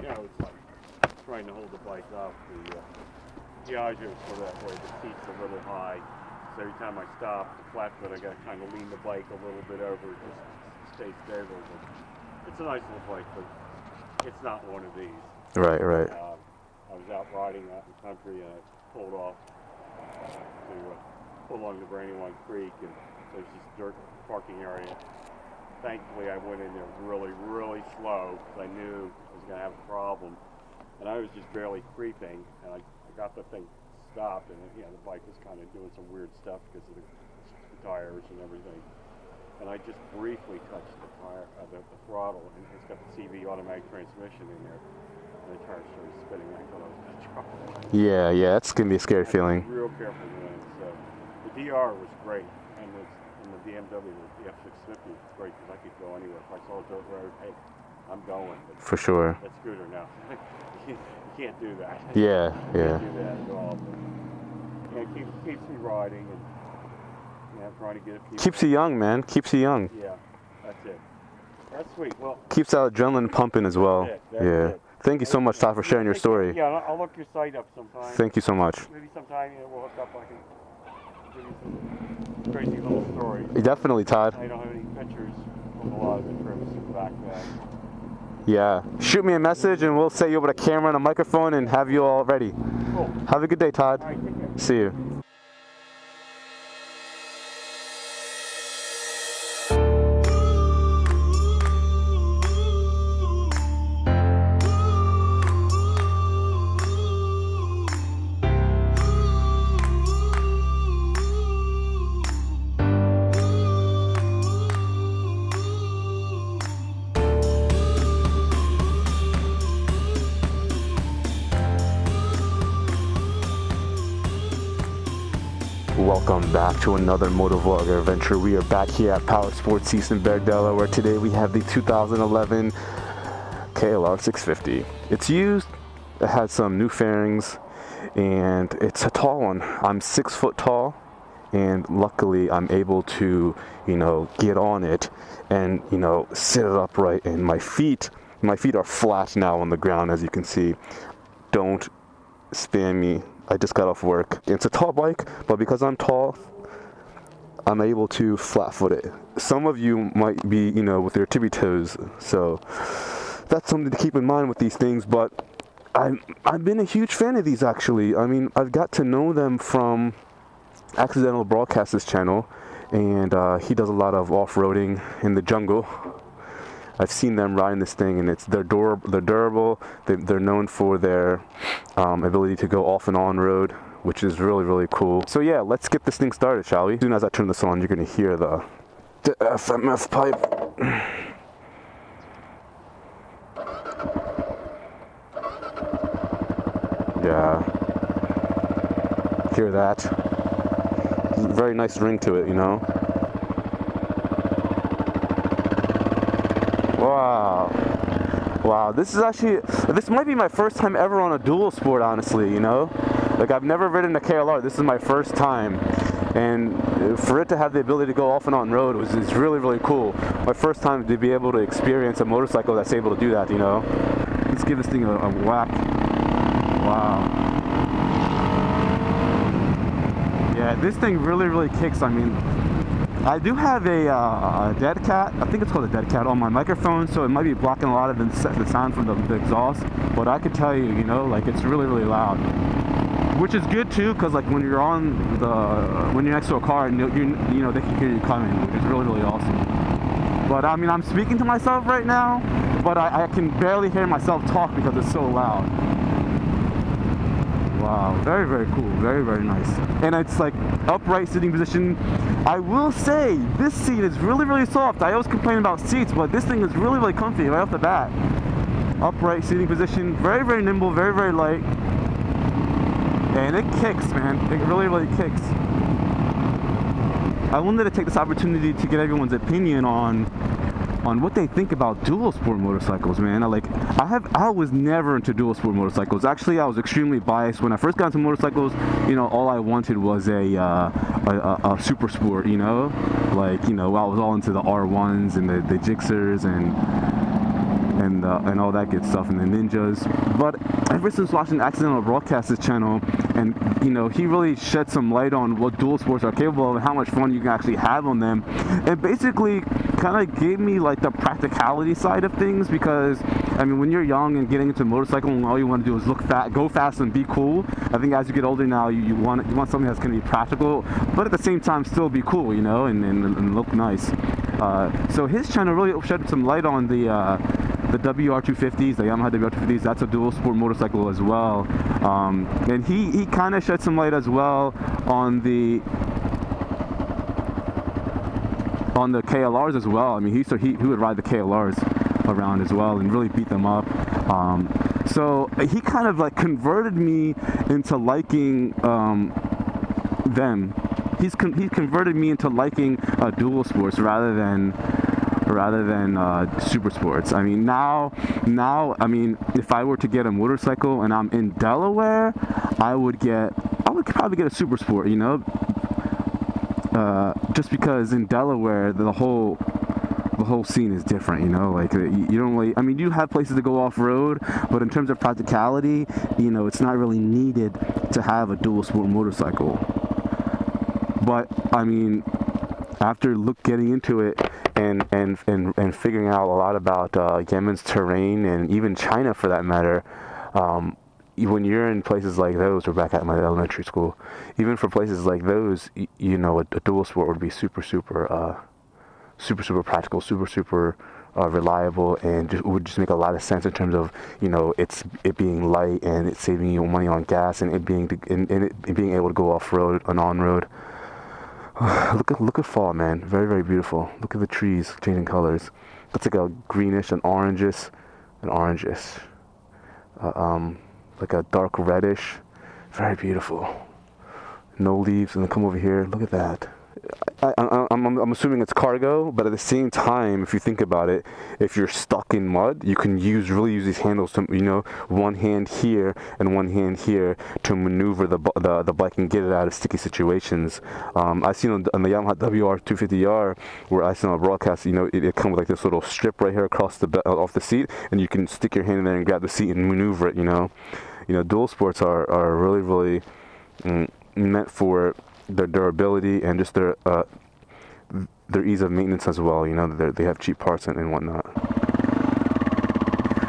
know, it's like trying to hold the bike up. The Piaggio is so that way. The seat's a little high. So every time I stop, the flat foot, I got to kind of lean the bike a little bit over. It just stays stable. But it's a nice little bike, but it's not one of these. Right, right. I was out riding out in the country and I pulled off to pull along the Brandywine Creek, and there's this dirt parking area. Thankfully, I went in there really, really slow because I knew I was going to have a problem. And I was just barely creeping, and I got the thing stopped, and the bike was kind of doing some weird stuff because of the tires and everything. And I just briefly touched the throttle, and it's got the CV automatic transmission in there. And the tire started spinning. I thought I was going to drop it. Yeah, it's going to be a scary feeling. Real careful doing it. So the DR was great, and the BMW, the F650 was great because I could go anywhere. If I saw a dirt road, hey, I'm going. But for sure. That scooter now. You can't do that. Yeah. You can't do that at all. But, it keeps me riding, and trying to get it. Keeps you young, man. Keeps you young. Yeah, that's it. That's sweet. Well, keeps that adrenaline pumping as well. That's it. Thank you so much, Todd, for sharing your story. Yeah, I'll look your site up sometime. Thank you so much. Maybe sometime we'll hook up. I can give you some crazy little stories. Definitely, Todd. I don't have any pictures of a lot of the trips in the back then. Yeah. Shoot me a message and we'll set you up with a camera and a microphone and have you all ready. Cool. Have a good day, Todd. All right, take care. See you. Welcome back to another Motovlogger adventure. We are back here at Power Sports East in Bear, Delaware. Today we have the 2011 KLR 650. It's used, it has some new fairings, and it's a tall one. I'm 6 foot tall, and luckily I'm able to, get on it and, sit it upright, and my feet are flat now on the ground, as you can see. Don't spam me. I just got off work. It's a tall bike, but because I'm tall, I'm able to flat foot it. Some of you might be, with their tippy toes, so that's something to keep in mind with these things. But I've been a huge fan of these, actually. I mean, I've got to know them from Accidental Broadcast's channel, and he does a lot of off-roading in the jungle. I've seen them riding this thing, and they're durable. They're known for their ability to go off and on road, which is really, really cool. So yeah, let's get this thing started, shall we? As soon as I turn this on, you're gonna hear the FMF pipe. Yeah, hear that? Very nice ring to it, Wow, this might be my first time ever on a dual sport, honestly, Like, I've never ridden a KLR. This is my first time. And for it to have the ability to go off and on road is really, really cool. My first time to be able to experience a motorcycle that's able to do that, Let's give this thing a whack. Wow. Yeah, this thing really, really kicks. I mean, I do have a dead cat, I think it's called a dead cat, on my microphone, so it might be blocking a lot of the sound from the exhaust, but I could tell you, like, it's really, really loud. Which is good too, because like when you're next to a car and they can hear you coming, which is really, really awesome. But I mean, I'm speaking to myself right now, but I can barely hear myself talk because it's so loud. Wow, very, very cool, very, very nice. And it's like upright sitting position. I will say, this seat is really, really soft. I always complain about seats, but this thing is really, really comfy right off the bat. Upright seating position, very, very nimble, very, very light. And it kicks, man. It really, really kicks. I wanted to take this opportunity to get everyone's opinion on what they think about dual sport motorcycles, man. I was never into dual sport motorcycles. Actually, I was extremely biased when I first got into motorcycles. All I wanted was a super sport, I was all into the R1s and the Gixxers and all that good stuff, and the ninjas. But ever since watching Accidental Broadcast's channel, and he really shed some light on what dual sports are capable of and how much fun you can actually have on them, and basically kind of gave me like the practicality side of things. Because I mean, when you're young and getting into motorcycle and all you want to do is go fast and be cool, I think as you get older now, you want something that's going to be practical, but at the same time still be cool, and look nice. So his channel really shed some light on the WR250s, the Yamaha WR250s. That's a dual sport motorcycle as well. And he kind of shed some light as well on the KLRs as well. I mean, he would ride the KLRs around as well and really beat them up. So he kind of like converted me into liking them. He's converted me into liking dual sports rather than super sports. I mean, now, I mean, if I were to get a motorcycle and I'm in Delaware, I would probably get a super sport, just because in Delaware the whole scene is different, like you don't really, I mean, you have places to go off-road, but in terms of practicality, it's not really needed to have a dual sport motorcycle. But I mean, after getting into it and figuring out a lot about Yemen's terrain and even China for that matter, when you're in places like those, we're back at my elementary school, even for places like those, a dual sport would be super practical, super reliable, and would just make a lot of sense in terms of it being light and it saving you money on gas and it being able to go off road and on road. Look at fall, man. Very, very beautiful. Look at the trees changing colors. It's like a greenish and orangish, like a dark reddish. Very beautiful. No leaves, and then come over here. Look at that. I'm assuming it's cargo, but at the same time, if you think about it, if you're stuck in mud, you can really use these handles to, one hand here and one hand here to maneuver the bike and get it out of sticky situations. I've seen on the Yamaha WR250R, where I seen on a broadcast, it comes with like this little strip right here across off the seat, and you can stick your hand in there and grab the seat and maneuver it. Dual sports are really, really meant for their durability and just their ease of maintenance as well. They have cheap parts and whatnot.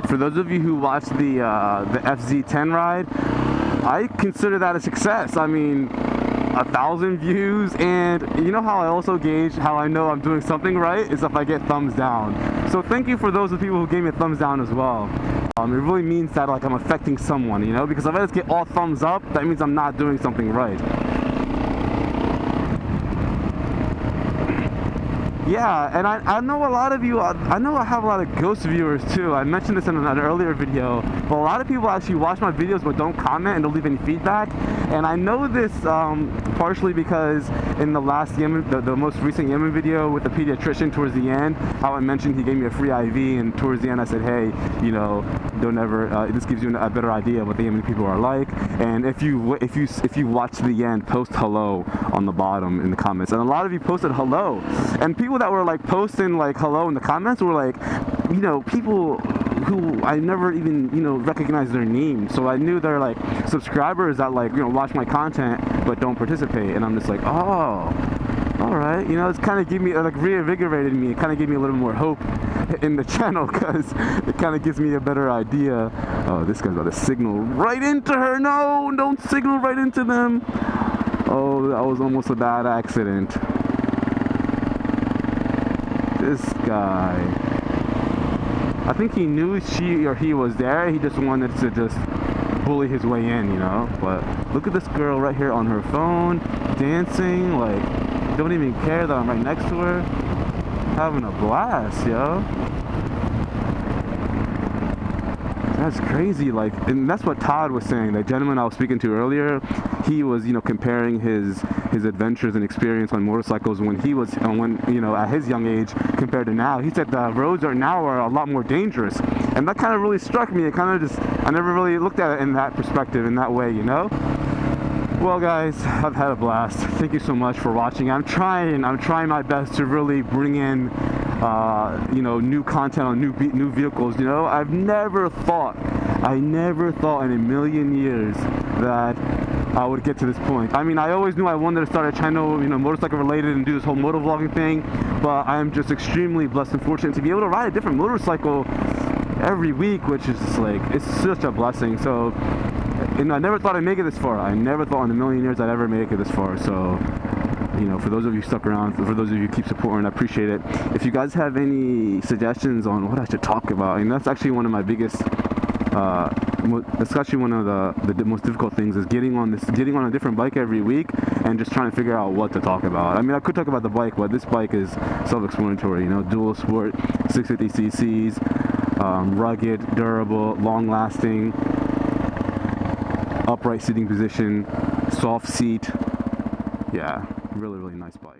For those of you who watched the FZ10 ride, I consider that a success. I mean, 1,000 views, and how I also gauge how I know I'm doing something right is if I get thumbs down. So thank you for those of people who gave me a thumbs down as well. It really means that like I'm affecting someone, because if I just get all thumbs up, that means I'm not doing something right. Yeah, and I know a lot of you, I know I have a lot of ghost viewers too. I mentioned this in an earlier video, but a lot of people actually watch my videos but don't comment and don't leave any feedback. And I know this partially because in the last Yemen, the most recent Yemen video with the pediatrician towards the end, how I mentioned he gave me a free IV, and towards the end I said, hey, don't ever, this gives you a better idea of what the Yemen people are like. And if you watch to the end, post hello on the bottom in the comments. And a lot of you posted hello, and people that were like posting like hello in the comments were like, people who I never even, recognized their name. So I knew they're like subscribers that like, watch my content but don't participate. And I'm just like, oh, all right. It's kind of reinvigorated me. It kind of gave me a little more hope in the channel, because it kind of gives me a better idea. Oh, this guy's about to signal right into her. No, don't signal right into them. Oh, that was almost a bad accident. This guy, I think he knew she or he was there. He just wanted to just bully his way in, But look at this girl right here on her phone, dancing, like, don't even care that I'm right next to her. Having a blast, yo. That's crazy. Like, and that's what Todd was saying. The gentleman I was speaking to earlier, he was, comparing his adventures and experience on motorcycles when he was, at his young age compared to now. He said the roads now are a lot more dangerous, and that kind of really struck me. It kind of I never really looked at it in that perspective, in that way, Well, guys, I've had a blast. Thank you so much for watching. I'm trying my best to really bring in you know, new content on new vehicles. You know, I never thought in a million years that I would get to this point. I mean, I always knew I wanted to start a channel, you know, motorcycle related, and do this whole motovlogging thing, but I am just extremely blessed and fortunate to be able to ride a different motorcycle every week, which is just like, it's such a blessing. So, and I never thought I'd make it this far. I never thought in a million years I'd ever make it this far. So, you know, for those of you stuck around, for those of you who keep supporting, I appreciate it. If you guys have any suggestions on what I should talk about, and that's actually one of my biggest, that's actually one of the most difficult things, is getting on a different bike every week and just trying to figure out what to talk about. I mean, I could talk about the bike, but this bike is self-explanatory. You know, dual sport, 650 cc's, rugged, durable, long-lasting, upright sitting position, soft seat. Yeah, really nice bike.